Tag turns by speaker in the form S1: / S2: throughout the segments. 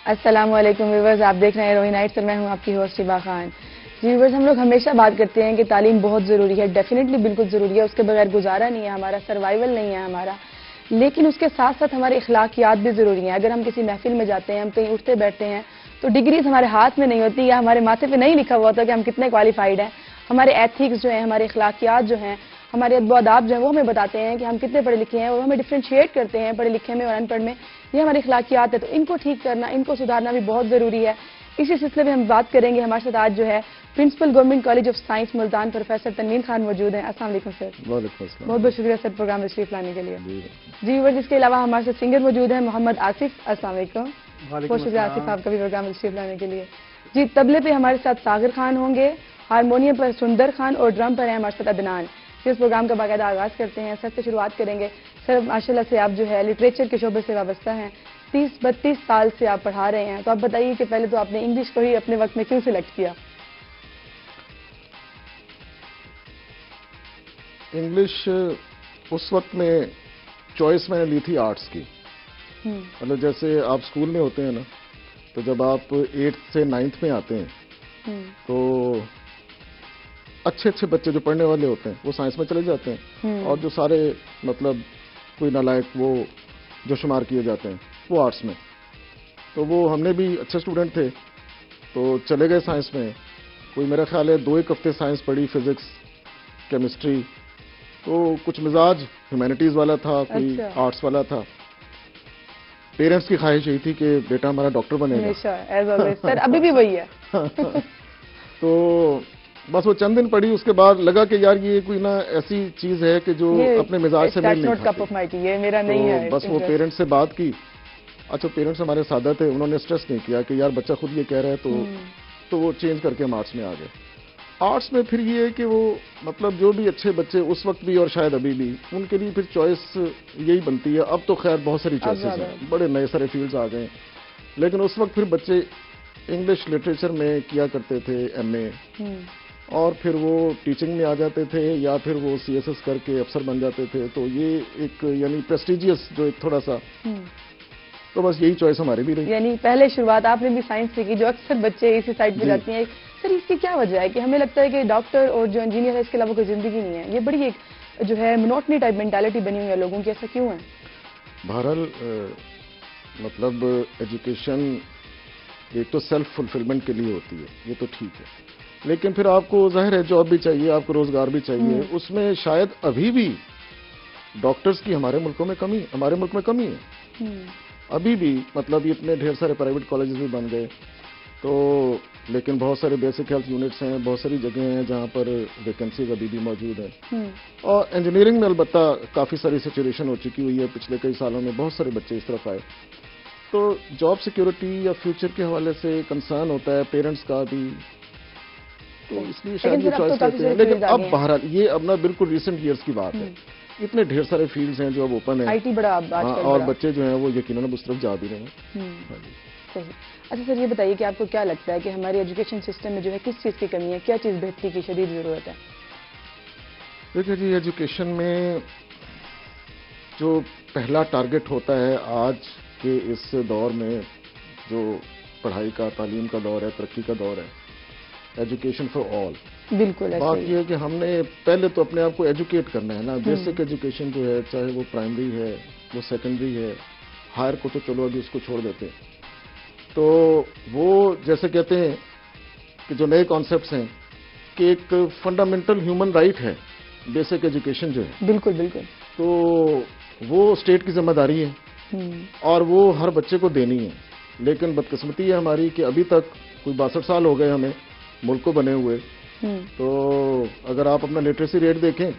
S1: السلام علیکم ویورز، آپ دیکھ رہے ہیں روہی نائٹس اور میں ہوں آپ کی ہوسٹ شبا خان. جی ویورز، ہم لوگ ہمیشہ بات کرتے ہیں کہ تعلیم بہت ضروری ہے، ڈیفینیٹلی بالکل ضروری ہے، اس کے بغیر گزارا نہیں ہے ہمارا، سروائیول نہیں ہے ہمارا. لیکن اس کے ساتھ ساتھ ہمارے اخلاقیات بھی ضروری ہیں. اگر ہم کسی محفل میں جاتے ہیں، ہم کہیں اٹھتے بیٹھتے ہیں تو ڈگریز ہمارے ہاتھ میں نہیں ہوتی یا ہمارے ماتھے پہ نہیں لکھا ہوا ہوتا کہ ہم کتنے کوالیفائڈ ہیں. ہمارے ایتھکس جو ہیں، ہمارے اخلاقیات جو ہیں، ہمارے ادب و آداب جو ہیں، وہ ہمیں بتاتے ہیں کہ ہم کتنے پڑھے لکھے ہیں، اور ہمیں ڈفرینشیٹ کرتے ہیں پڑھے لکھے میں اور ان پڑھ میں. یہ ہماری اخلاقیات ہے، تو ان کو ٹھیک کرنا، ان کو سدھارنا بھی بہت ضروری ہے. اسی سلسلے میں ہم بات کریں گے. ہمارے ساتھ آج جو ہے principal government college of science Multan professor Tanveer Khan موجود ہیں. السلام علیکم سر.
S2: وعلیکم السلام.
S1: بہت بہت شکریہ سر پروگرام میں تشریف لانے کے لیے. جی ویورز، اس کے علاوہ ہمارے ساتھ سنگر موجود ہیں محمد آصف. السلام علیکم. بہت شکریہ آصف آپ کا بھی پروگرام میں تشریف لانے کے لیے. جی طبلے پہ ہمارے ساتھ ساغر خان ہوں گے، ہارمونیم پر سندر خان اور ڈرم پر ہیں ہمارے ساتھ عدنان. اس پروگرام کا باقاعدہ آغاز کرتے ہیں. سر سے شروعات کریں گے. سر ماشاءاللہ سے آپ جو ہے لٹریچر کے شعبے سے وابستہ ہیں، 30-32 سال سے آپ پڑھا رہے ہیں. تو آپ بتائیے کہ پہلے تو آپ نے انگلش کو ہی اپنے وقت میں کیوں سلیکٹ کیا؟
S2: انگلش اس وقت میں چوائس میں نے لی تھی آرٹس کی. مطلب جیسے آپ اسکول میں ہوتے ہیں نا، تو جب آپ 8 سے 9 میں آتے ہیں تو اچھے اچھے بچے جو پڑھنے والے ہوتے ہیں وہ سائنس میں چلے جاتے ہیں، اور جو سارے مطلب کوئی نالائق وہ جو شمار کیے جاتے ہیں وہ آرٹس میں. تو وہ ہم نے بھی اچھے اسٹوڈنٹ تھے تو چلے گئے سائنس میں. کوئی میرا خیال ہے 2 ایک ہفتے سائنس پڑھی، فزکس، کیمسٹری. تو کچھ مزاج ہیومینٹیز والا تھا، کوئی آرٹس والا تھا. پیرنٹس کی خواہش یہی تھی کہ بیٹا ہمارا ڈاکٹر بنے گا.
S1: سر ابھی بھی وہی ہے.
S2: تو بس وہ چند دن پڑھی، اس کے بعد لگا کہ یار یہ کوئی نہ ایسی چیز ہے کہ جو اپنے مزاج سے میل نہیں کھاتی. بس وہ پیرنٹس سے بات کی. اچھا پیرنٹس ہمارے سادہ تھے، انہوں نے اسٹریس نہیں کیا کہ یار بچہ خود یہ کہہ رہا ہے تو وہ چینج کر کے ہم آرٹس میں آ گئے. آرٹس میں پھر یہ ہے کہ وہ مطلب جو بھی اچھے بچے اس وقت بھی اور شاید ابھی بھی، ان کے لیے پھر چوائس یہی بنتی ہے. اب تو خیر بہت ساری چوائسز ہیں، بڑے نئے سارے فیلڈز آ گئے. لیکن اس وقت پھر بچے انگلش لٹریچر میں کیا کرتے تھے ایم اے، اور پھر وہ ٹیچنگ میں آ جاتے تھے یا پھر وہ سی ایس ایس کر کے افسر بن جاتے تھے. تو یہ ایک یعنی پریسٹیجیس جو ایک تھوڑا سا، تو بس یہی چوائس ہماری بھی رہی.
S1: یعنی پہلے شروعات آپ نے بھی سائنس سے کی، جو اکثر بچے اسی سائڈ پہ جاتے ہیں. سر اس کی کیا وجہ ہے کہ ہمیں لگتا ہے کہ ڈاکٹر اور جو انجینئر ہے اس کے علاوہ کوئی زندگی نہیں ہے؟ یہ بڑی ایک جو ہے منوٹنی ٹائپ مینٹالٹی بنی ہوئی ہے لوگوں کی. ایسا کیوں ہے؟
S2: بہرحال مطلب ایجوکیشن ایک تو سیلف فلفلمنٹ کے لیے ہوتی ہے، یہ تو ٹھیک ہے. لیکن پھر آپ کو ظاہر ہے جاب بھی چاہیے، آپ کو روزگار بھی چاہیے. اس میں شاید ابھی بھی ڈاکٹرز کی ہمارے ملک میں کمی ہے. ابھی بھی مطلب اتنے ڈھیر سارے پرائیویٹ کالجز بھی بن گئے تو، لیکن بہت سارے بیسک ہیلتھ یونٹس ہیں، بہت ساری جگہیں ہیں جہاں پر ویکنسیز ابھی بھی موجود ہیں. اور انجینئرنگ میں البتہ کافی ساری سچویشن ہو چکی ہوئی ہے. پچھلے کئی سالوں میں بہت سارے بچے اس طرف آئے. تو جاب سیکیورٹی یا فیوچر کے حوالے سے کنسرن ہوتا ہے پیرنٹس کا بھی، تو اس لیے شاید یہ چوائس کرتے ہیں. لیکن اب بہرحال یہ اب نا بالکل ریسنٹ ایئرس کی بات ہے، اتنے ڈھیر سارے فیلڈز ہیں جو اب اوپن ہیں، اور بچے جو ہیں وہ یقیناً اس طرف جا بھی رہے ہیں.
S1: صحیح. اچھا سر یہ بتائیے کہ آپ کو کیا لگتا ہے کہ ہمارے ایجوکیشن سسٹم میں جو ہے کس چیز کی کمی ہے، کیا چیز بہتری کی شدید ضرورت ہے؟
S2: دیکھیں جی، ایجوکیشن میں جو پہلا ٹارگٹ ہوتا ہے آج کے اس دور میں، جو پڑھائی کا، تعلیم کا دور ہے، ترقی کا دور ہے، ایجوکیشن فار آل.
S1: بالکل.
S2: بات یہ ہے کہ ہم نے پہلے تو اپنے آپ کو ایجوکیٹ کرنا ہے نا. بیسک ایجوکیشن جو ہے، چاہے وہ پرائمری ہے، وہ سیکنڈری ہے، ہائر کو تو چلو ابھی اس کو چھوڑ دیتے ہیں. تو وہ جیسے کہتے ہیں کہ جو نئے کانسیپٹس ہیں کہ ایک فنڈامنٹل ہیومن رائٹ ہے بیسک ایجوکیشن جو ہے.
S1: بالکل بالکل.
S2: تو وہ اسٹیٹ کی ذمہ داری ہے اور وہ ہر بچے کو دینی ہے. لیکن بدقسمتی ہے ہماری کہ ابھی تک کوئی 62 سال ہو گئے ہمیں ملک کو بنے ہوئے. تو اگر آپ اپنا لٹریسی ریٹ دیکھیں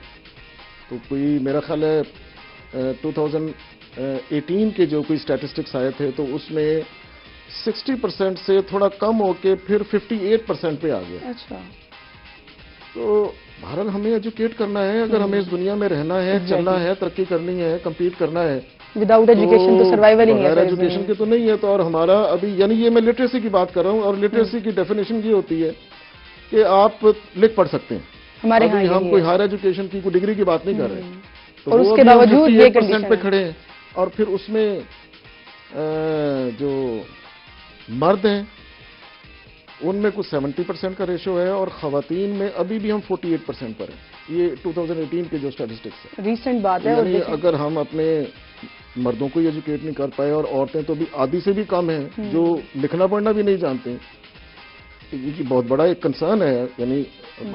S2: تو کوئی میرا خیال ہے 2018 کے جو کوئی اسٹیٹسٹکس آئے تھے تو اس میں 60% سے تھوڑا کم ہو کے پھر 58% پہ آ گیا.
S1: اچھا.
S2: تو بہرحال ہمیں ایجوکیٹ کرنا ہے اگر ہمیں اس دنیا میں رہنا ہے، چلنا ہے، ترقی کرنی ہے، کمپیٹ کرنا ہے.
S1: وداؤٹ ایجوکیشن تو سروائیول ہی نہیں ہے.
S2: بغیر ایجوکیشن کے تو نہیں ہے. تو اور ہمارا ابھی یعنی یہ میں لٹریسی کی بات کر رہا ہوں، اور لٹریسی کی ڈیفینیشن یہ ہوتی ہے کہ آپ لکھ پڑھ سکتے ہیں.
S1: ہمارے ہاں
S2: ہم کوئی ہائر ایجوکیشن کی کوئی ڈگری کی بات نہیں کر رہے.
S1: اور اس کے باوجود یہ
S2: 58% پہ کھڑے ہیں. اور پھر اس میں جو مرد ہیں ان میں کچھ 70% کا ریشو ہے اور خواتین میں ابھی بھی ہم 48% پر ہیں. یہ 2018 کے جو اسٹیٹسٹکس ہیں.
S1: ریسنٹ بات ہے. اور
S2: یعنی اگر ہم اپنے مردوں کو ایجوکیٹ نہیں کر پائے اور عورتیں تو بھی آدھی سے بھی کم ہیں جو لکھنا پڑھنا بھی نہیں جانتے ہیں. یہ بہت بڑا ایک کنسرن ہے. یعنی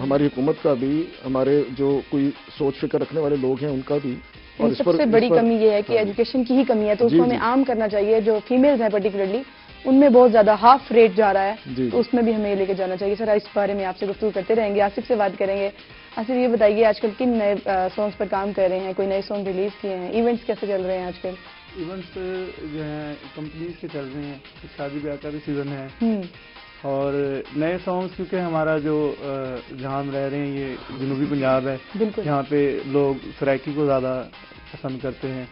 S2: ہماری حکومت کا بھی, ہمارے جو کوئی سوچ فکر رکھنے والے لوگ ہیں ان کا بھی.
S1: اور سب سے بڑی کمی یہ ہے کہ ایجوکیشن کی ہی کمی ہے, تو اس کو ہمیں عام کرنا چاہیے. جو فیمیلز ہیں پرٹیکولرلی ان میں بہت زیادہ ہاف ریٹ جا رہا ہے, تو اس میں بھی ہمیں یہ لے کے جانا چاہیے. سر اس بارے میں آپ سے گفتگو کرتے رہیں گے. آصف سے بات کریں گے. آصف یہ بتائیے آج کل کن نئے سانگس پر کام کر رہے ہیں, کوئی نئے سانگ ریلیز کیے ہیں, ایونٹس کیسے چل رہے ہیں آج کل؟
S3: ایونٹس جو ہیں کمپنیز کے چل رہے ہیں, شادی بیاہ کا بھی سیزن ہے, اور نئے سانگس کیونکہ ہمارا جو جہاں ہم رہ رہے ہیں یہ جنوبی پنجاب ہے, یہاں پہ لوگ سرائکی کو زیادہ پسند کرتے ہیں.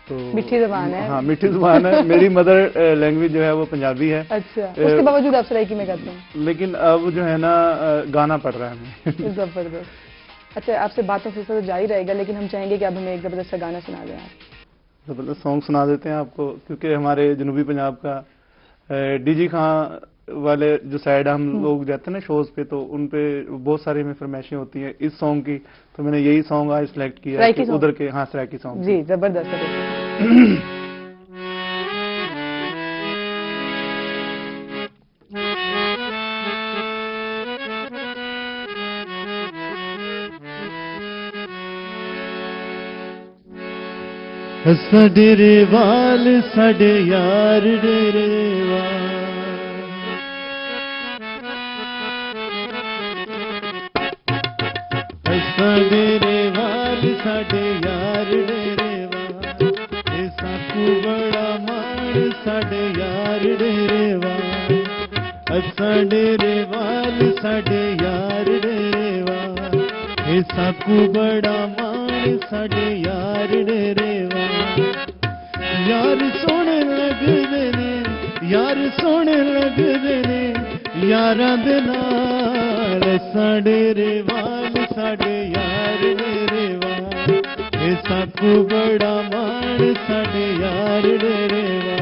S3: تو
S1: میٹھی زبان ہے.
S3: ہاں میٹھی زبان ہے. میری مدر لینگویج جو ہے وہ پنجابی ہے.
S1: اچھا, اس کے باوجود آپ سرائکی میں کرتے ہیں؟
S3: لیکن اب جو ہے نا گانا پڑ رہا ہے ہمیں.
S1: زبردست. اچھا, آپ سے باتوں سے جاری رہے گا, لیکن ہم چاہیں گے کہ اب ہمیں ایک زبردست سا گانا سنا دیں. آپ
S3: زبردست سانگ سنا دیتے ہیں آپ کو, کیونکہ ہمارے جنوبی پنجاب کا ڈی جی خان والے جو سائڈ ہم لوگ جاتے ہیں نا شوز پہ, تو ان پہ بہت ساری ہمیں فرمائشیں ہوتی ہیں اس سانگ کی, تو میں نے یہی سانگ آج سلیکٹ کیا ہے ادھر کے. ہاں سرائکی سانگ.
S1: جی زبردست.
S4: سڈے وال سڈے یار ڈیرے وال, سڈے وال سڈے یار ڈیرے وال, ساکو بڑا مان سڈے یار ڈیرے وال, سڈے وال سڈے یار ڈیرے وال, ساکو بڑا مان سڈے یار ڈیرے وال. یار سونے لگدے نے, یار سونے لگدے نے, یاراں دے نال ساڈے وال ساڈے یار ڈیرے وال, اے ساکو بڑا مان ساڈے یار ڈیرے وال.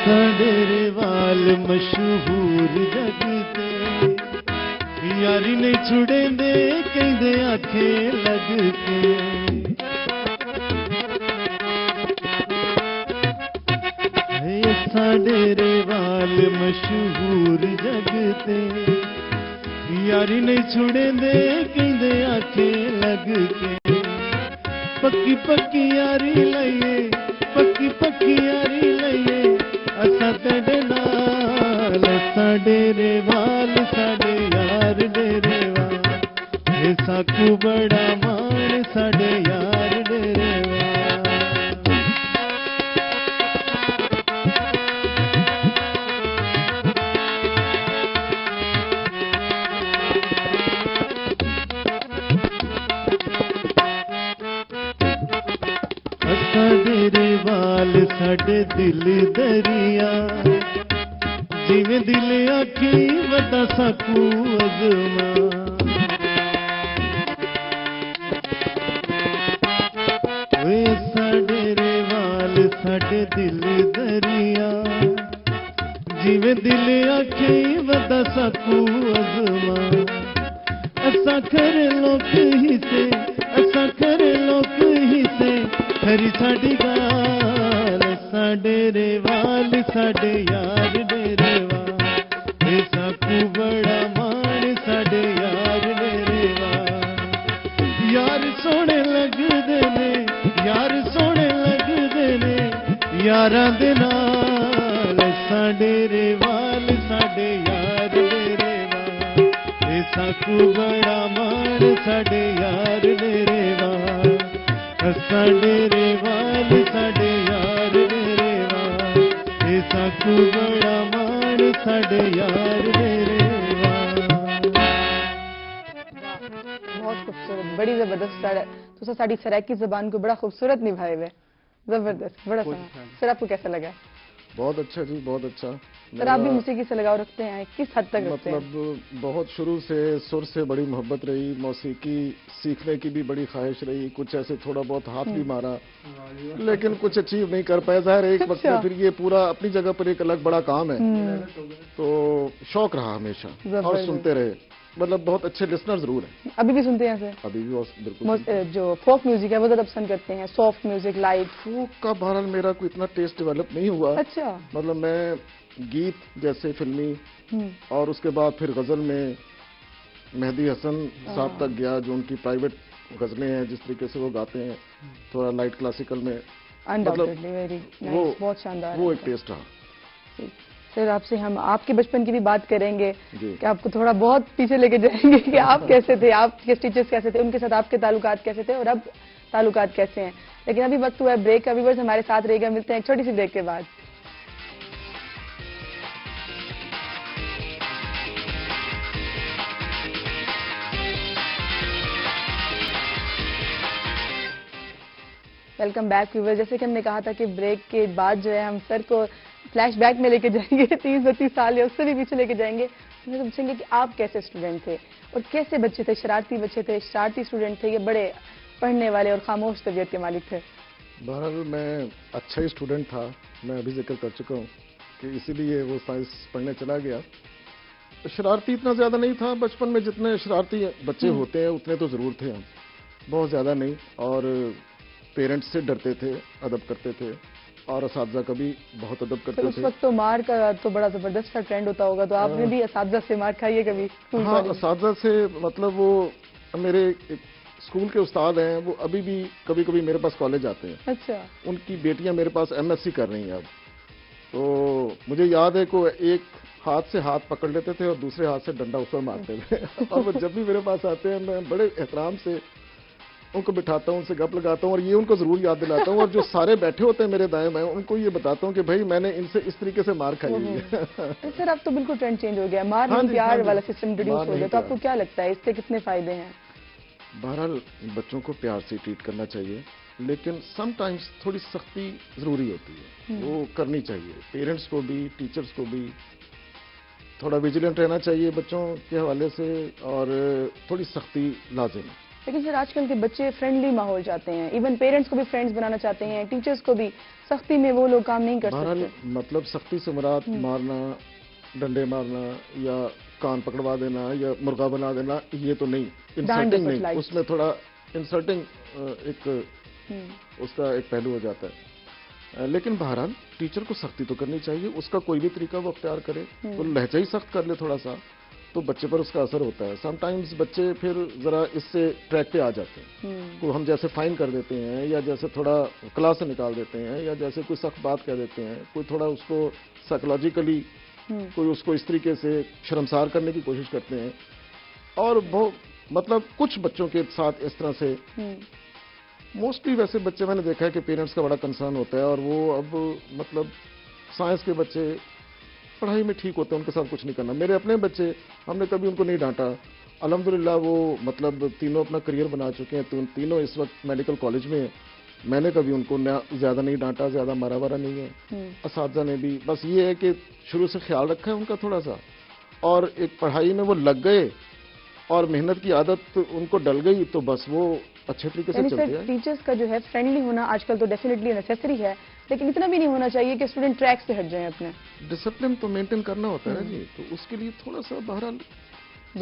S4: ساڈے وال مشہور جگ تے, یاری نے چھڑے دے کہندے آکھے لگ کے. ساڈے وال مشہور جگ تے, یاری نے چھڑے دے کہندے آکھے لگ کے. پکی پکی یاری لئیے, پکی پکی یاری لئیے, ساڈے نال ساڈے وال ساڈے یار ڈیرے وال, ساکو بڑا مان ساڈے یار ڈیرے وال. ساڈے وال ساڈے دل دریا, جویں دل آکھی وڈا ساکو ازما. ساڈے وال ساڈے دل دریا, جویں دل آکھی وڈا ساکو ازما. اساں کر لوک ہی سے, اساں کر لوک ہی سے, کھری ساڈی گال. ساڈے وال ساڈے یار ڈیرے وال, ساکو بڑا مان ساڈے یار ڈیرے وال. یار سونے لگدے نے, یار سونے لگدے نے, یاراں دے نال ساڈے وال ساڈے یار ڈیرے وال, ساکو بڑا مان ساڈے یار ڈیرے وال. ساڈے وال ساڈے یار ڈیرے وال, ساکو بڑا مان ساڈے یار ڈیرے وال.
S1: بہت خوبصورت, بڑی زبردست. تو ساڈی سرائکی زبان کو بڑا خوبصورت نبھائے ہوئے. زبردست, بڑا سنا. سر آپ کو کیسا لگا؟
S2: بہت اچھا جی، بہت اچھا.
S1: سر آپ بھی موسیقی سے لگاؤ رکھتے ہیں، کس حد تک رکھتے ہیں؟
S2: مطلب بہت شروع سے سر سے بڑی محبت رہی، موسیقی سیکھنے کی بھی بڑی خواہش رہی، کچھ ایسے تھوڑا بہت ہاتھ بھی مارا لیکن کچھ اچیو نہیں کر پائے. ظاہر ایک وقت میں پھر یہ پورا اپنی جگہ پر ایک الگ بڑا کام ہے، تو شوق رہا ہمیشہ اور سنتے رہے. مطلب بہت اچھے لسنر ضرور ہیں.
S1: ابھی بھی سنتے ہیں سر؟
S2: ابھی بھی بالکل.
S1: جو فوک میوزک ہے وہ زیادہ پسند کرتے ہیں، سافٹ میوزک، لائٹ؟
S2: فوک کا بہرحال میرا کوئی اتنا ٹیسٹ ڈیولپ نہیں ہوا.
S1: اچھا.
S2: مطلب میں گیت جیسے فلمی اور اس کے بعد پھر غزل میں مہدی حسن صاحب تک گیا، جو ان کی پرائیویٹ غزلیں ہیں جس طریقے سے وہ گاتے ہیں، تھوڑا لائٹ کلاسیکل میں.
S1: بہت شاندار.
S2: وہ ایک ٹیسٹ رہا.
S1: سر آپ سے ہم آپ کے بچپن کی بھی بات کریں گے کہ آپ کو تھوڑا بہت پیچھے لے کے جائیں گے کہ آپ کیسے تھے، آپ کے ٹیچرز کیسے تھے، ان کے ساتھ آپ کے تعلقات کیسے تھے اور اب تعلقات کیسے ہیں. لیکن ابھی وقت ہوا ہے بریک کا. ویورز ہمارے ساتھ رہے گا، ملتے ہیں ایک چھوٹی سی بریک کے بعد. Welcome back viewers. جیسے کہ ہم نے کہا تھا کہ بریک کے بعد جو ہے ہم سر کو فلیش بیک میں لے کے جائیں گے، 30-32 سال یا اس سے بھی پیچھے لے کے جائیں گے. ان سے پوچھیں گے کہ آپ کیسے اسٹوڈنٹ تھے اور کیسے بچے تھے، شرارتی بچے تھے، شرارتی اسٹوڈنٹ تھے یا بڑے پڑھنے والے اور خاموش طبیعت کے مالک تھے؟
S2: بہرحال میں اچھا ہی اسٹوڈنٹ تھا. میں ابھی ذکر کر چکا ہوں کہ اسی لیے وہ سائنس پڑھنے چلا گیا. شرارتی اتنا زیادہ نہیں تھا بچپن میں، جتنے شرارتی بچے ہوتے ہیں اتنے تو ضرور تھے ہم، بہت زیادہ نہیں. اور پیرنٹس سے ڈرتے تھے، ادب کرتے تھے اور اساتذہ کا بھی بہت ادب کرتے تھے.
S1: اس وقت تو مار کا تو بڑا زبردست ٹرینڈ ہوتا ہوگا، تو آپ نے بھی اساتذہ سے مار کھائی ہے کبھی؟
S2: ہاں، اساتذہ سے مطلب وہ میرے اسکول کے استاد ہیں، وہ ابھی بھی کبھی کبھی میرے پاس کالج آتے ہیں.
S1: اچھا. ان
S2: کی بیٹیاں میرے پاس MS سی کر رہی ہیں اب. تو مجھے یاد ہے کہ ایک ہاتھ سے ہاتھ پکڑ لیتے تھے اور دوسرے ہاتھ سے ڈنڈا اس پر مارتے تھے. اور وہ جب بھی میرے پاس آتے ہیں میں بڑے احترام سے ان کو بٹھاتا ہوں، ان سے گپ لگاتا ہوں اور یہ ان کو ضرور یاد دلاتا ہوں. اور جو سارے بیٹھے ہوتے ہیں میرے دائیں بائیں ان کو یہ بتاتا ہوں کہ بھائی میں نے ان سے اس طریقے سے مار کھائی ہوئی ہے.
S1: سر اب تو بالکل ٹرینڈ چینج ہو گیا، مار نہیں پیار والا سسٹم انٹروڈیوس ہو گیا. تو آپ کو کیا لگتا ہے اس سے کتنے فائدے ہیں؟
S2: بہرحال بچوں کو پیار سے ٹریٹ کرنا چاہیے، لیکن سم ٹائمز تھوڑی سختی ضروری ہوتی ہے، وہ کرنی چاہیے. پیرنٹس کو بھی، ٹیچرز کو بھی تھوڑا ویجیلنٹ رہنا چاہیے بچوں کے حوالے سے، اور تھوڑی سختی لازم ہے.
S1: لیکن سر آج کل کے بچے فرینڈلی ماحول چاہتے ہیں، ایون پیرنٹس کو بھی فرینڈز بنانا چاہتے ہیں، ٹیچرز کو بھی. سختی میں وہ لوگ کام نہیں کر سکتے.
S2: بہرحال مطلب سختی سے مراد مارنا، ڈنڈے مارنا یا کان پکڑوا دینا یا مرغا بنا دینا یہ تو نہیں. انسلٹنگ نہیں، اس میں تھوڑا انسلٹنگ ایک اس کا ایک پہلو ہو جاتا ہے. لیکن بہرحال ٹیچر کو سختی تو کرنی چاہیے، اس کا کوئی بھی طریقہ وہ اختیار کرے. وہ لہجہ ہی سخت کر لے تھوڑا سا تو بچے پر اس کا اثر ہوتا ہے. سم ٹائمز بچے پھر ذرا اس سے ٹریک پہ آ جاتے ہیں. کو ہم جیسے فائن کر دیتے ہیں یا جیسے تھوڑا کلاس سے نکال دیتے ہیں یا جیسے کوئی سخت بات کہہ دیتے ہیں، کوئی تھوڑا اس کو سائیکولوجیکلی کوئی اس کو اس طریقے سے شرمسار کرنے کی کوشش کرتے ہیں. اور بہت مطلب کچھ بچوں کے ساتھ اس طرح سے موسٹلی ویسے بچے میں نے دیکھا ہے کہ پیرنٹس کا بڑا کنسرن ہوتا ہے. اور وہ اب مطلب سائنس کے بچے پڑھائی میں ٹھیک ہوتے ہیں، ان کے ساتھ کچھ نہیں کرنا. میرے اپنے بچے ہم نے کبھی ان کو نہیں ڈانٹا. الحمدللہ وہ مطلب تینوں اپنا کریئر بنا چکے ہیں، تینوں اس وقت میڈیکل کالج میں ہیں. میں نے کبھی ان کو زیادہ نہیں ڈانٹا، زیادہ مارا وارا نہیں ہے. اساتذہ نے بھی بس یہ ہے کہ شروع سے خیال رکھا ہے ان کا تھوڑا سا، اور ایک پڑھائی میں وہ لگ گئے اور محنت کی عادت ان کو ڈل گئی تو بس وہ اچھے طریقے سے چلتے ہیں.
S1: ٹیچرز کا جو ہے فرینڈلی ہونا آج کل تو ڈیفینیٹلی نیسیسری ہے، لیکن اتنا بھی نہیں ہونا چاہیے کہ اسٹوڈنٹ ٹریک سے ہٹ جائیں. اپنے
S2: ڈسپلن تو مینٹین کرنا ہوتا ہے نا جی، تو اس کے لیے تھوڑا سا بہرحال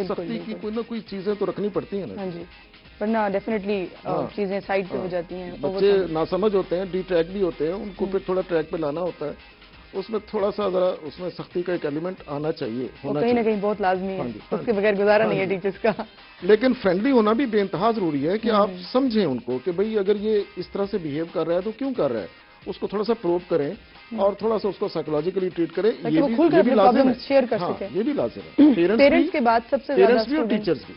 S2: سختی کی کوئی نہ کوئی چیزیں تو رکھنی پڑتی ہیں نا.
S1: ہاں جی، ورنہ ڈیفینیٹلی چیزیں سائڈ پہ ہو جاتی ہیں.
S2: بچے ناسمجھ ہوتے ہیں، ڈی ٹریک بھی ہوتے ہیں، ان کو پھر تھوڑا ٹریک پہ لانا ہوتا ہے. اس میں تھوڑا سا ذرا اس میں سختی کا ایک ایلیمنٹ آنا چاہیے،
S1: کہیں نہ کہیں بہت لازمی ہے. اس کے بغیر گزارا نہیں ہے ٹیچرز کا.
S2: لیکن فرینڈلی ہونا بھی بے انتہا ضروری ہے کہ آپ سمجھیں ان کو کہ بھئی اگر یہ اس طرح سے بہیو کر رہا ہے تو کیوں کر رہا ہے. اس کو تھوڑا سا پروب کریں اور تھوڑا سا اس کو سائیکولوجیکلی ٹریٹ کریں. یہ بھی لازم ہے،
S1: شیئر کر سکیں.
S2: یہ بھی لازم ہے.
S1: پیرنٹس کے بعد سب سے زیادہ
S2: بھی اور ٹیچرز بھی.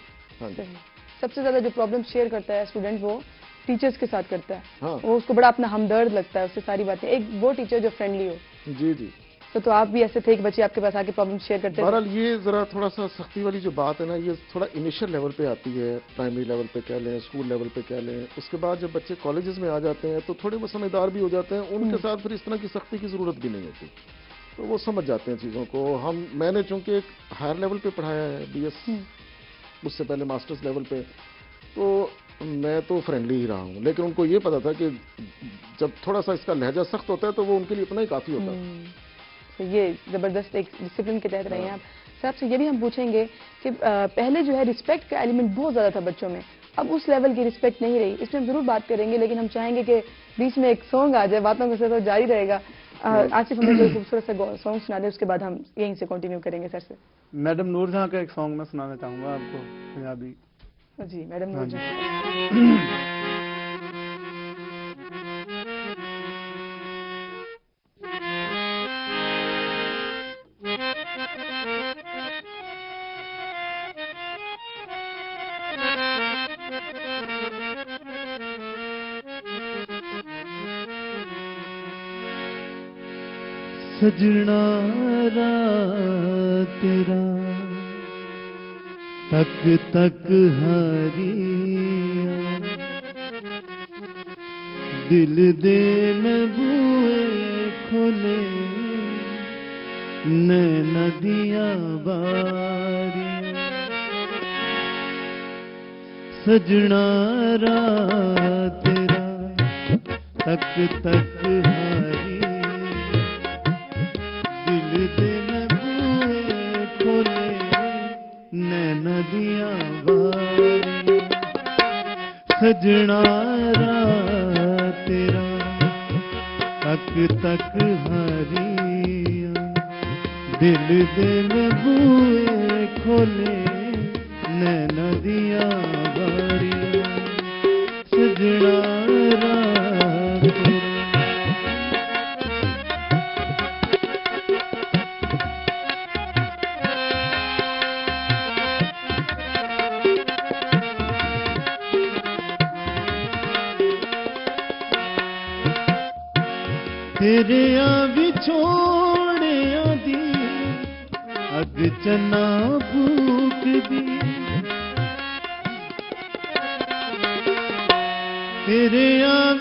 S1: سب سے زیادہ جو پرابلم شیئر کرتا ہے اسٹوڈنٹ وہ ٹیچرز کے ساتھ کرتا ہے. وہ اس کو بڑا اپنا ہمدرد لگتا ہے، اس سے ساری باتیں. ایک وہ ٹیچر جو فرینڈلی ہو.
S2: جی جی.
S1: تو آپ بھی ایسے تھے کہ بچے آپ کے پاس آ کے پرابلم شیئر کرتے تھے؟
S2: بہرحال یہ ذرا تھوڑا سا سختی والی جو بات ہے نا، یہ تھوڑا انیشل لیول پہ آتی ہے، پرائمری لیول پہ کہہ لیں، اسکول لیول پہ کہہ لیں. اس کے بعد جب بچے کالجز میں آ جاتے ہیں تو تھوڑے وہ سمجھدار بھی ہو جاتے ہیں، ان کے ساتھ پھر اس طرح کی سختی کی ضرورت بھی نہیں ہوتی، تو وہ سمجھ جاتے ہیں چیزوں کو. میں نے چونکہ ایک ہائر لیول پہ پڑھایا ہے، BS، اس سے پہلے ماسٹرز لیول پہ، تو میں تو فرینڈلی ہی رہا ہوں، لیکن ان کو یہ پتا تھا کہ جب تھوڑا سا اس کا لہجہ سخت ہوتا ہے تو وہ ان کے لیے اتنا ہی کافی ہوتا ہے.
S1: تو یہ زبردست ایک ڈسپلن کے تحت رہے ہیں آپ. سر آپ سے یہ بھی ہم پوچھیں گے کہ پہلے جو ہے رسپیکٹ کا ایلیمنٹ بہت زیادہ تھا بچوں میں، اب اس لیول کی رسپیکٹ نہیں رہی. اس میں ہم ضرور بات کریں گے، لیکن ہم چاہیں گے کہ بیچ میں ایک سانگ آ جائے، باتوں کا سلسلہ جاری رہے گا. آصف ہمیں کوئی خوبصورت سا سانگ سنا دیں، اس کے بعد ہم یہیں سے کنٹینیو کریں گے سر سے.
S3: میڈم نور جہاں کا ایک سانگ میں سنانا چاہوں گا آپ کو، پنجابی.
S1: جی میڈم نور جہاں.
S4: سجنا رات تیرا تک تک ہاریا، دل دے میں بوئے کھولے نین دیاں باریاں. سجنا رات تیرا تک تک ہاری، دل دے میں بوئے کھولے نین دیاں باریاں. سجنا رات تیرا تک تک ہاریاں، دل دے میں بوئے کھولے نین دیاں باریاں. سجنا رات تیرا. تیرے وچھوڑیاں دی اگ چنا پھوک دی، تیرے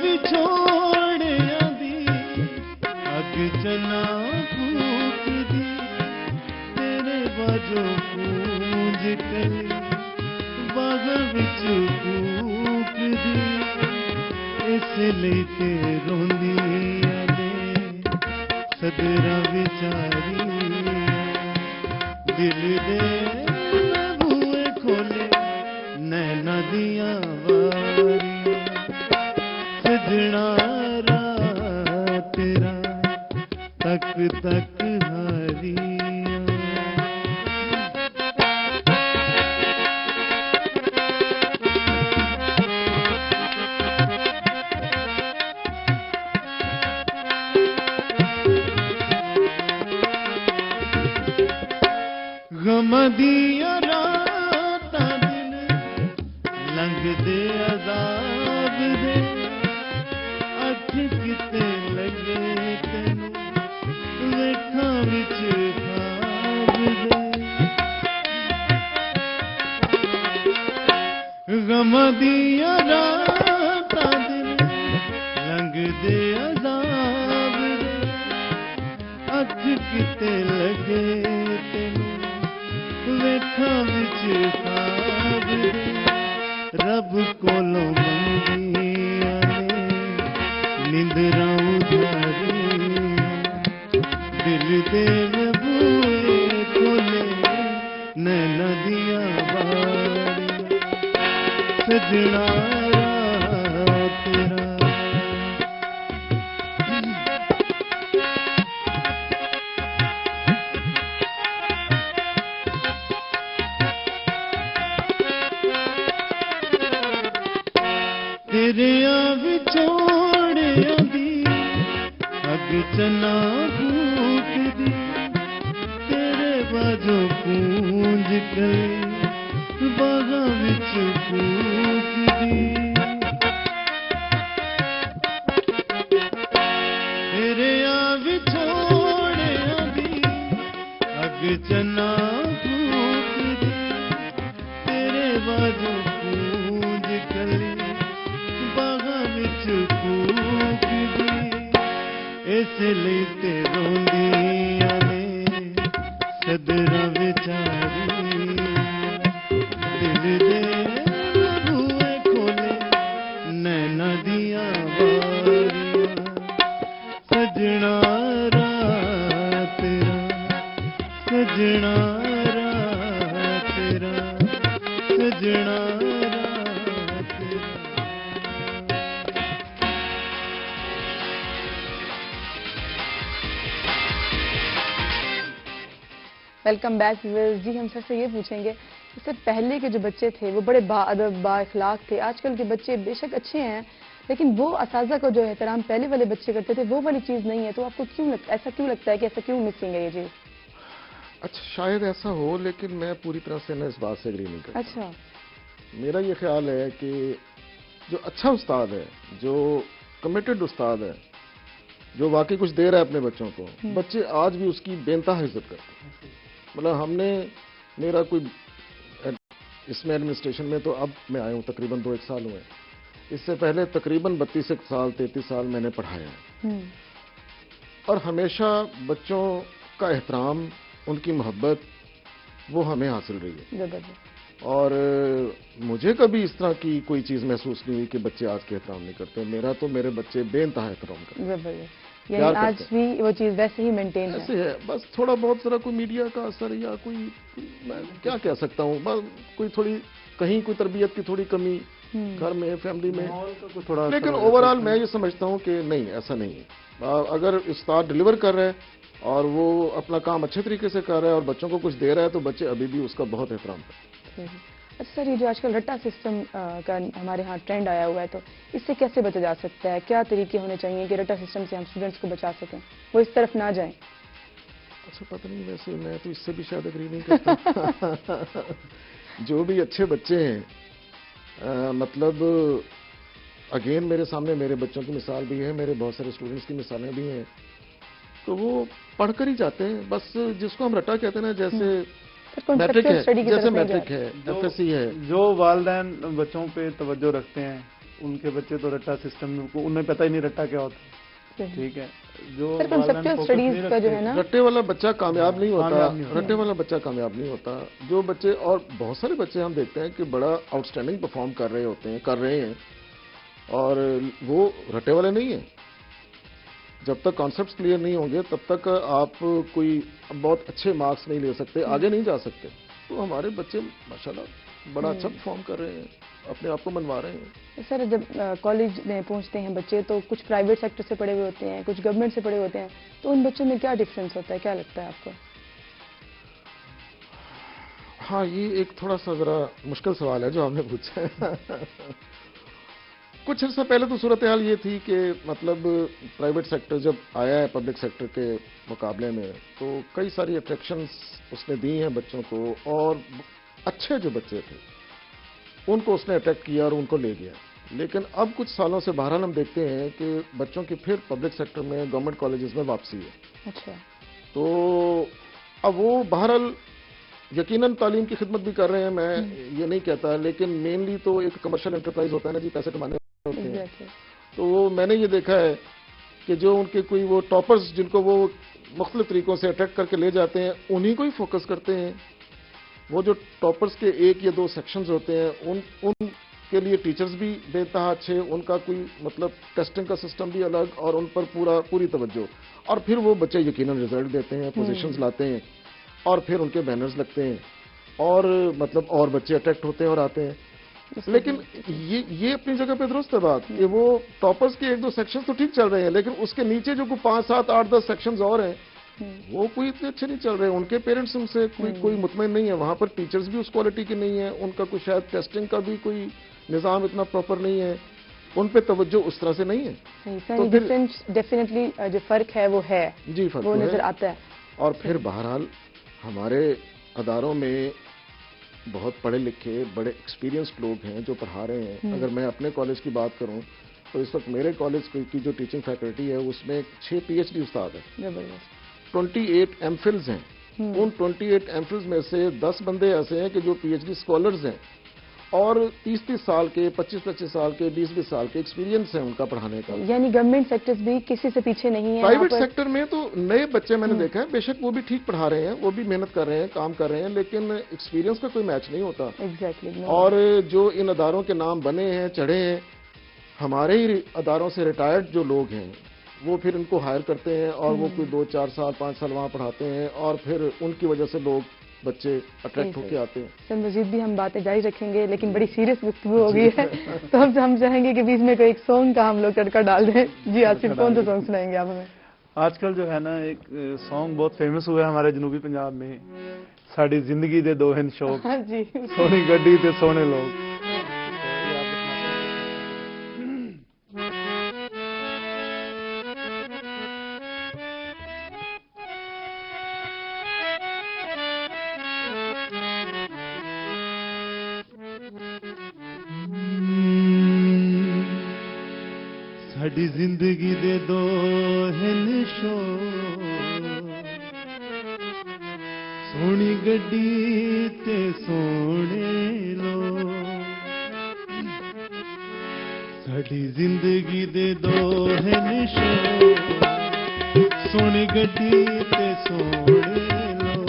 S4: وچھوڑیاں دی اگ چنا پھوک دی. تیرے باجو پونج کلی باغ وچ پھوک دی، اس لیے تے روندیاں صدرہ بچاری، دل دے بوئے کھولے نینا دیاں باریاں. سجنا رات تیرا تک تک ہاریاں. غم دیاں راتاں دن لنگ دے عذاب دے، اکھ کتے لگے تینوں ویکھاں وچ خواب دے. غم دیاں راتاں دن لنگ دے عذاب دے، اکھ کتے لگے تینوں ویکھاں وچ خواب دے. رب کولوں منگیاں نے نیندراں ادھاریاں، دل دے میں بوئے کھولے نینا دیاں باریاں. سجنا رات تیرا. تیریاں وچھوڑیاں دی اگ چنا پھوک دی، تیرے باجو پونج کلی باغاں وچ پھوک دی. تیریاں وچھوڑیاں روندیاں نے صدراں وچاری دل دے بوئے کھولے نینا دیاں باریاں سجنا رات تیرا سجنا رات تیرا سجنا رات تیرا.
S1: Welcome back viewers. جی ہم سر سے یہ پوچھیں گے اس سے پہلے کے جو بچے تھے وہ بڑے با ادب با اخلاق تھے. آج کل کے بچے بے شک اچھے ہیں لیکن وہ اساتذہ کو جو احترام پہلے والے بچے کرتے تھے وہ والی چیز نہیں ہے. تو آپ کو ایسا کیوں لگتا ہے کہ ایسا کیوں مسنگ ہے یہ چیز؟
S2: اچھا شاید ایسا ہو لیکن میں پوری طرح سے اس بات سے اگری نہیں کرتا.
S1: اچھا.
S2: میرا یہ خیال ہے کہ جو اچھا استاد ہے، جو کمیٹڈ استاد ہے، جو واقعی کچھ دے رہا ہے اپنے بچوں کو، بچے آج بھی اس کی بے انتہا عزت کرتے ہیں. مطلب ہم نے میرا کوئی اس میں ایڈمنسٹریشن میں تو اب میں آیا ہوں تقریباً 2-1 سال ہوئے. اس سے پہلے تقریباً 32 سال 33 سال میں نے پڑھایا ہے اور ہمیشہ بچوں کا احترام، ان کی محبت وہ ہمیں حاصل رہی ہے.
S1: زبردست.
S2: اور مجھے کبھی اس طرح کی کوئی چیز محسوس نہیں ہوئی کہ بچے آج کے احترام نہیں کرتے. میرا تو میرے بچے بے انتہا احترام کرتے ہیں.
S1: زبردست. یعنی آج بھی وہ چیز ویسے ہی مینٹین ہے.
S2: ایسے ہے بس تھوڑا بہت ذرا کوئی میڈیا کا اثر یا کوئی میں کیا کہہ سکتا ہوں، بس کوئی تھوڑی کہیں کوئی تربیت کی تھوڑی کمی گھر میں فیملی میں، لیکن اوور آل میں یہ سمجھتا ہوں کہ نہیں ایسا نہیں ہے. اگر استاد ڈلیور کر رہا ہے اور وہ اپنا کام اچھے طریقے سے کر رہا ہے اور بچوں کو کچھ دے رہا ہے تو بچے ابھی بھی اس کا بہت احترام کرتے ہیں.
S1: اچھا سر، یہ جو آج کل رٹا سسٹم کا ہمارے ہاں ٹرینڈ آیا ہوا ہے تو اس سے کیسے بچا جا سکتا ہے؟ کیا طریقے ہونے چاہیے کہ رٹا سسٹم سے ہم اسٹوڈنٹس کو بچا سکیں، وہ اس طرف نہ جائیں؟
S2: اچھا پتہ نہیں، ویسے میں تو اس سے بھی شاید اگری نہیں کرتا. جو بھی اچھے بچے ہیں، مطلب اگین میرے سامنے میرے بچوں کی مثال بھی ہے، میرے بہت سارے اسٹوڈنٹس کی مثالیں بھی ہیں، تو وہ پڑھ کر ہی جاتے ہیں. بس جس کو ہم رٹا کہتے ہیں نا، جیسے میٹرک ہے، جیسے میٹرک ہے، ایف ایس سی ہے،
S3: جو والدین بچوں پہ توجہ رکھتے ہیں ان کے بچے تو رٹا سسٹم میں انہیں پتہ ہی نہیں رٹا کیا ہوتا. ٹھیک ہے، جو
S1: اسٹڈیز کا جو ہے نا،
S2: رٹے والا بچہ کامیاب نہیں ہوتا. رٹے والا بچہ کامیاب نہیں ہوتا. جو بچے، اور بہت سارے بچے ہم دیکھتے ہیں کہ بڑا آؤٹ اسٹینڈنگ پرفارم کر رہے ہیں اور وہ رٹے والے نہیں ہیں. جب تک کانسیپٹس کلیئر نہیں ہوں گے تب تک آپ کوئی بہت اچھے مارکس نہیں لے سکتے، آگے نہیں جا سکتے. تو ہمارے بچے ماشاءاللہ بڑا اچھا پرفارم کر رہے ہیں، اپنے آپ کو منوا رہے ہیں.
S1: سر جب کالج میں پہنچتے ہیں بچے تو کچھ پرائیویٹ سیکٹر سے پڑھے ہوئے ہوتے ہیں، کچھ گورنمنٹ سے پڑھے ہوتے ہیں، تو ان بچوں میں کیا ڈفرینس ہوتا ہے، کیا لگتا ہے آپ کو؟
S2: ہاں یہ ایک تھوڑا سا ذرا مشکل سوال ہے جو آپ نے پوچھا ہے. کچھ عرصہ پہلے تو صورتحال یہ تھی کہ مطلب پرائیویٹ سیکٹر جب آیا ہے پبلک سیکٹر کے مقابلے میں تو کئی ساری اٹریکشنز اس نے دی ہیں بچوں کو، اور اچھے جو بچے تھے ان کو اس نے اٹریکٹ کیا اور ان کو لے گیا. لیکن اب کچھ سالوں سے بہرحال ہم دیکھتے ہیں کہ بچوں کی پھر پبلک سیکٹر میں گورنمنٹ کالجز میں واپسی ہے.
S1: اچھا.
S2: تو اب وہ بہرحال یقیناً تعلیم کی خدمت بھی کر رہے ہیں، میں یہ نہیں کہتا، لیکن مینلی تو ایک کمرشل انٹرپرائز ہوتا ہے نا جی، پیسے کمانے ہوتے ہیں. تو وہ میں نے یہ دیکھا ہے کہ جو ان کے کوئی وہ ٹاپرز جن کو وہ مختلف طریقوں سے اٹریکٹ کر کے لے جاتے ہیں انہی کو ہی فوکس کرتے ہیں. وہ جو ٹاپرز کے 1 یا 2 سیکشنز ہوتے ہیں ان کے لیے ٹیچرز بھی بے انتہا اچھے، ان کا کوئی مطلب ٹیسٹنگ کا سسٹم بھی الگ اور ان پر پوری توجہ، اور پھر وہ بچے یقیناً رزلٹ دیتے ہیں، پوزیشنز لاتے ہیں اور پھر ان کے بینرز لگتے ہیں اور مطلب اور بچے اٹریکٹ ہوتے ہیں اور آتے ہیں. لیکن یہ اپنی جگہ پہ درست ہے بات کہ وہ ٹاپرز کے 1-2 سیکشنز تو ٹھیک چل رہے ہیں، لیکن اس کے نیچے جو 5, 7, 8, 10 سیکشنز اور ہیں وہ کوئی اتنے اچھے نہیں چل رہے. ان کے پیرنٹس ان سے کوئی مطمئن نہیں ہے، وہاں پر ٹیچرز بھی اس کوالٹی کے نہیں ہیں، ان کا کوئی شاید ٹیسٹنگ کا بھی کوئی نظام اتنا پراپر نہیں ہے، ان پہ توجہ اس طرح سے نہیں ہے.
S1: تو ڈیفینیٹلی جو فرق ہے وہ ہے،
S2: جی فرق
S1: وہ نظر آتا ہے.
S2: اور پھر بہرحال ہمارے اداروں میں بہت پڑھے لکھے بڑے ایکسپیرینسڈ لوگ ہیں جو پڑھا رہے ہیں. اگر میں اپنے کالج کی بات کروں تو اس وقت میرے کالج کی جو ٹیچنگ فیکلٹی ہے اس میں 6 PhD استاد ہیں، 28 ایم فلز ہیں. ان 28 ایم فلز میں سے 10 بندے ایسے ہیں کہ جو PhD اسکالرز ہیں، اور 30-30 سال کے 25-25 سال کے 20-20 سال کے ایکسپیرینس ہے ان کا پڑھانے کا.
S1: یعنی گورنمنٹ سیکٹرز بھی کسی سے پیچھے نہیں ہیں.
S2: پرائیویٹ سیکٹر میں تو نئے بچے میں نے دیکھا ہے، بے شک وہ بھی ٹھیک پڑھا رہے ہیں، وہ بھی محنت کر رہے ہیں، کام کر رہے ہیں، لیکن ایکسپیرینس کا کوئی میچ نہیں ہوتا.
S1: ایگزیکٹلی.
S2: اور جو ان اداروں کے نام بنے ہیں، چڑھے ہیں، ہمارے ہی اداروں سے ریٹائرڈ جو لوگ ہیں وہ پھر ان کو ہائر کرتے ہیں اور وہ کوئی 2-4 سال 5 سال وہاں پڑھاتے ہیں اور پھر ان کی وجہ سے لوگ بچے اٹریکٹ ہو کے آتے ہیں.
S1: سر مزید بھی ہم باتیں جاری رکھیں گے لیکن بڑی سیریس گفتگو ہو گئی ہے تو ہم چاہیں گے کہ بیچ میں کوئی ایک سانگ کا ہم لوگ تڑکا ڈال دیں. جی آصف، کون سا سانگ سنائیں گے آپ ہمیں؟
S3: آج کل جو ہے نا ایک سانگ بہت فیمس ہوا ہے ہمارے جنوبی پنجاب میں، ساڑی زندگی دے دو ہن شوق،
S1: جی.
S3: سونی گڈی تے سونے لوگ.
S4: ਸਾਡੀ ਜ਼ਿੰਦਗੀ ਦੇ ਦੋ ਹਨ ਸ਼ੌਕ, ਸੋਹਣੀ ਗੱਡੀ ਤੇ ਸੋਹਣੇ ਲੋਕ. ਸਾਡੀ ਜ਼ਿੰਦਗੀ ਦੇ ਦੋ ਹਨ ਸ਼ੌਕ, ਸੋਹਣੀ ਗੱਡੀ ਤੇ ਸੋਹਣੇ ਲੋਕ.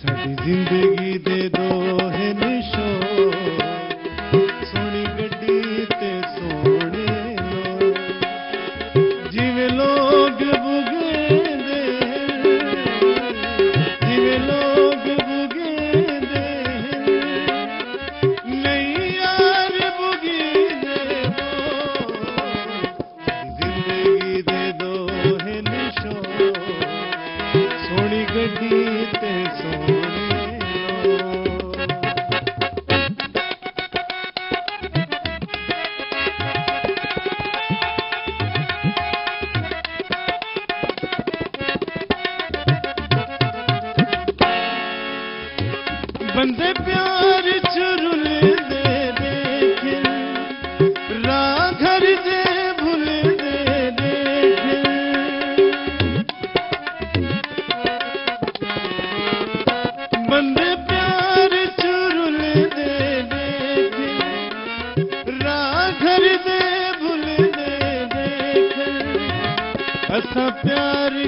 S4: ਸਾਡੀ ਜ਼ਿੰਦਗੀ ਦੇ ਦੋ ਹਨ ਸ਼ੌਕ, ਸੋਹਣੀ ਗੱਡੀ ਤੇ ਸੋਹਣੇ ਲੋਕ. ਜਿਵੇਂ ਲੋਕ ਬੁਗੇਂਦੇ, ਜਿਵੇਂ ਲੋਕ ਬੁਗੇਂਦੇ, ਨਹੀਂ ਯਾਰ ਬੁਗੇਂਦੇ ਦੋ. ਜ਼ਿੰਦਗੀ ਦੇ ਦੋ ਹਨ ਸ਼ੌਕ, ਸੋਹਣੀ ਗੱਡੀ ਤੇ ਸੋਹਣੇ ਲੋਕ. ਬੰਦੇ ਪਿਆਰ ਚ ਰੁਲਦੇ ਦੇਖ, ਰਾਹ ਘਰ ਦੇ ਭੁੱਲਦੇ ਦੇਖ. ਬੰਦੇ ਪਿਆਰ ਚ ਰੁਲਦੇ ਦੇਖ, ਰਾਹ ਘਰ ਦੇ ਭੁੱਲਦੇ ਦੇਖ. ਅਸਾਂ ਪਿਆਰ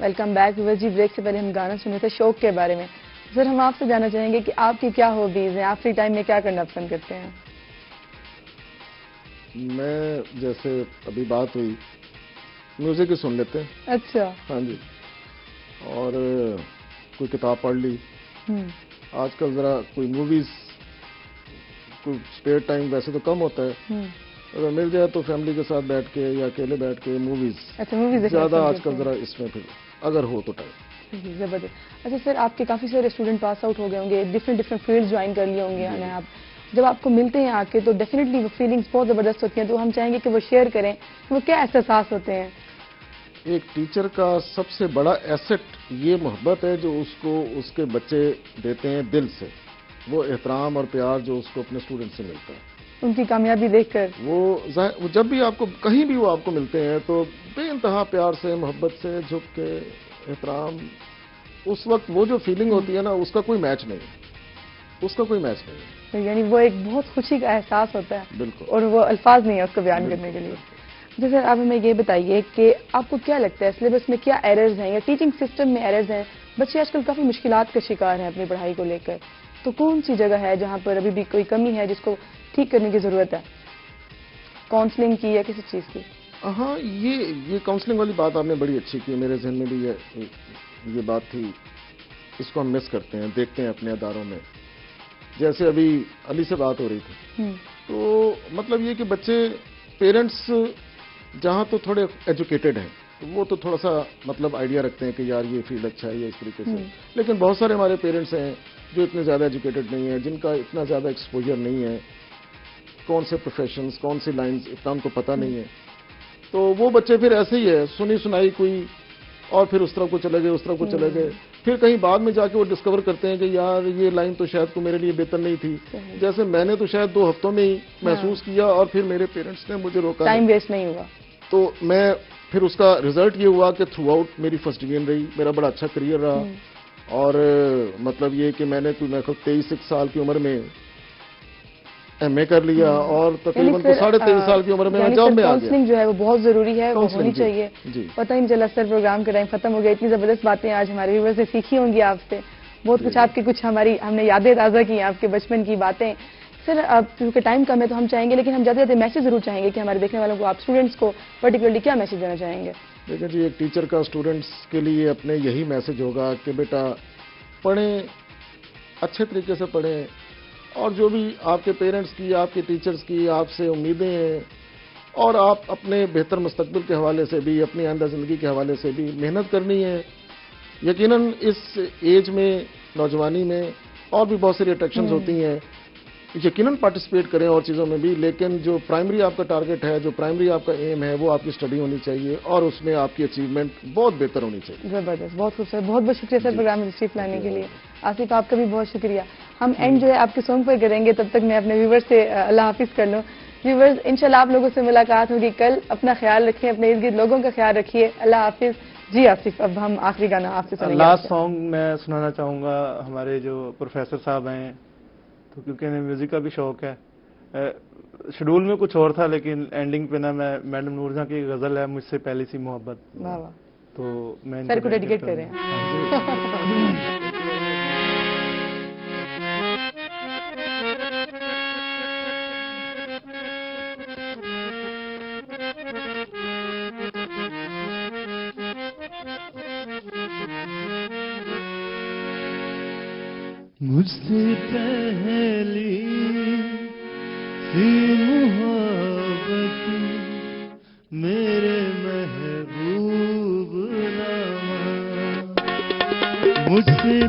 S1: ویلکم بیک. جی بریک سے پہلے ہم گانا سنے تھے شوق کے بارے میں. سر ہم آپ سے جاننا چاہیں گے کہ آپ کی کیا ہابیز ہیں، آپ فری ٹائم میں کیا کرنا پسند کرتے ہیں؟
S2: میں جیسے ابھی بات ہوئی میوزک ہی سن لیتے ہیں.
S1: اچھا.
S2: ہاں جی. اور کوئی کتاب پڑھ لی. آج کل ذرا کوئی موویز، کوئی اسپیئر ٹائم ویسے تو کم ہوتا ہے، اگر مل جائے تو فیملی کے ساتھ بیٹھ کے یا اکیلے بیٹھ کے موویز.
S1: اچھا، موویز
S2: زیادہ آج کل ذرا اس میں پھر اگر ہو تو ٹائم.
S1: زبردست. اچھا سر، آپ کے کافی سارے اسٹوڈنٹ پاس آؤٹ ہو گئے ہوں گے، ڈفرینٹ فیلڈ جوائن کر لیے ہوں گے. آپ جب آپ کو ملتے ہیں آ کے تو ڈیفینیٹلی وہ فیلنگس بہت زبردست ہوتی ہیں، تو ہم چاہیں گے کہ وہ شیئر کریں وہ کیا احساسات ہوتے ہیں.
S2: ایک ٹیچر کا سب سے بڑا ایسٹ یہ محبت ہے جو اس کو اس کے بچے دیتے ہیں دل سے. وہ احترام اور پیار جو اس کو اپنے اسٹوڈنٹ سے ملتا ہے،
S1: ان کی کامیابی دیکھ کر.
S2: وہ جب بھی آپ کو کہیں بھی وہ آپ کو ملتے ہیں تو بے انتہا پیار سے، محبت سے، جھک کے، احترام. اس وقت وہ جو فیلنگ ہوتی ہے نا، اس کا کوئی میچ نہیں، اس کا کوئی میچ نہیں.
S1: یعنی وہ ایک بہت خوشی کا احساس ہوتا ہے.
S2: بالکل.
S1: اور وہ الفاظ نہیں ہے اس کو بیان کرنے کے لیے. جی سر، آپ ہمیں یہ بتائیے کہ آپ کو کیا لگتا ہے سلیبس میں کیا ایررز ہیں یا ٹیچنگ سسٹم میں ایررز ہیں؟ بچے آج کل کافی مشکلات کا شکار ہیں اپنی پڑھائی کو لے کر، تو کون سی جگہ ہے جہاں پر ابھی بھی کوئی کمی ہے جس کو ٹھیک کرنے کی ضرورت ہے؟ کاؤنسلنگ کی یا کسی چیز کی؟
S2: ہاں، یہ کاؤنسلنگ والی بات آپ نے بڑی اچھی کی. میرے ذہن میں بھی یہ بات تھی. اس کو ہم مس کرتے ہیں، دیکھتے ہیں اپنے اداروں میں. جیسے ابھی علی سے بات ہو رہی تھی، تو مطلب یہ کہ بچے، پیرنٹس جہاں تو تھوڑے ایجوکیٹڈ ہیں، وہ تو تھوڑا سا مطلب آئیڈیا رکھتے ہیں کہ یار یہ فیلڈ اچھا ہے یا اس طریقے سے. لیکن بہت سارے ہمارے پیرنٹس ہیں جو اتنے زیادہ ایجوکیٹڈ نہیں ہیں, جن کا اتنا زیادہ ایکسپوجر نہیں ہے, کون سے پروفیشنز, کون سی لائنز اتنا ان کو پتہ نہیں ہے. تو وہ بچے پھر ایسے ہی ہے, سنی سنائی کوئی, اور پھر اس طرف کو چلے گئے, اس طرف کو چلے گئے. پھر کہیں بعد میں جا کے وہ ڈسکور کرتے ہیں کہ یار یہ لائن تو شاید کو میرے لیے بہتر نہیں تھی. جیسے میں نے تو شاید 2 ہفتوں میں ہی محسوس کیا, اور پھر میرے پیرنٹس نے مجھے روکا,
S1: ٹائم ویسٹ نہیں ہوا. تو
S2: میں پھر اس کا رزلٹ یہ ہوا کہ تھرو آؤٹ میری فرسٹ ڈویژن رہی, میرا بڑا اچھا کریئر رہا. اور مطلب یہ کہ میں نے 23 سال کی عمر میں ایم اے کر لیا, اور تقریباً 23.5 سال کی عمر میں جاب میں آ گیا.
S1: کاؤنسلنگ جو ہے وہ بہت ضروری ہے, وہ ہونی چاہیے. پتہ ہی نہیں چلا سر, پروگرام کا ٹائم ختم ہو گیا. اتنی زبردست باتیں آج ہمارے ویورز نے سیکھی ہوں گی آپ سے, بہت کچھ آپ کے ہم نے یادیں تازہ کی, آپ کے بچپن کی باتیں. سر اب کیونکہ ٹائم کم ہے تو ہم چاہیں گے, لیکن ہم زیادہ زیادہ میسج ضرور چاہیں گے کہ ہمارے دیکھنے والوں کو, آپ اسٹوڈنٹس کو پرٹیکولرلی کیا میسج دینا چاہیں گے؟
S2: دیکھیں جی, ایک ٹیچر کا اسٹوڈنٹس کے لیے اپنے یہی میسج ہوگا کہ بیٹا پڑھیں, اچھے طریقے سے پڑھیں, اور جو بھی آپ کے پیرنٹس کی, آپ کے ٹیچرز کی آپ سے امیدیں ہیں, اور آپ اپنے بہتر مستقبل کے حوالے سے بھی, اپنی آئندہ زندگی کے حوالے سے بھی محنت کرنی ہے. یقیناً اس ایج میں, نوجوانی میں اور بھی بہت ساری اٹریکشنز ہوتی ہیں, یقیناً پارٹیسپیٹ کریں اور چیزوں میں بھی, لیکن جو پرائمری آپ کا ٹارگٹ ہے, جو پرائمری آپ کا ایم ہے, وہ آپ کی اسٹڈی ہونی چاہیے, اور اس میں آپ کی اچیومنٹ بہت بہتر ہونی چاہیے.
S1: زبردست, بہت خوبصورت, بہت بہت شکریہ سر پروگرام میں تشریف لانے کے لیے. آصف آپ کا بھی بہت شکریہ. ہم اینڈ جو ہے آپ کے سانگ پر کریں گے, تب تک میں اپنے ویورز سے اللہ حافظ کر لوں. ویورز انشاءاللہ آپ لوگوں سے ملاقات ہوگی کل. اپنا خیال رکھیں, اپنے ارد گرد لوگوں کا خیال رکھیے. اللہ حافظ. جی آصف, اب ہم آخری گانا آپ سے سنیں گے.
S3: لاسٹ سانگ میں سنانا چاہوں گا ہمارے جو پروفیسر صاحب ہیں, تو کیونکہ انہیں میوزک کا بھی شوق ہے. شیڈول میں کچھ اور تھا, لیکن اینڈنگ پہ نا میں میڈم نور جہاں کی غزل ہے, مجھ سے پہلی سی محبت,
S1: واہ واہ,
S3: تو میں
S1: سر کو ڈیڈیکیٹ کریں.
S4: مجھ سے پہلی سی محبت میرے محبوب نامہ, مجھ سے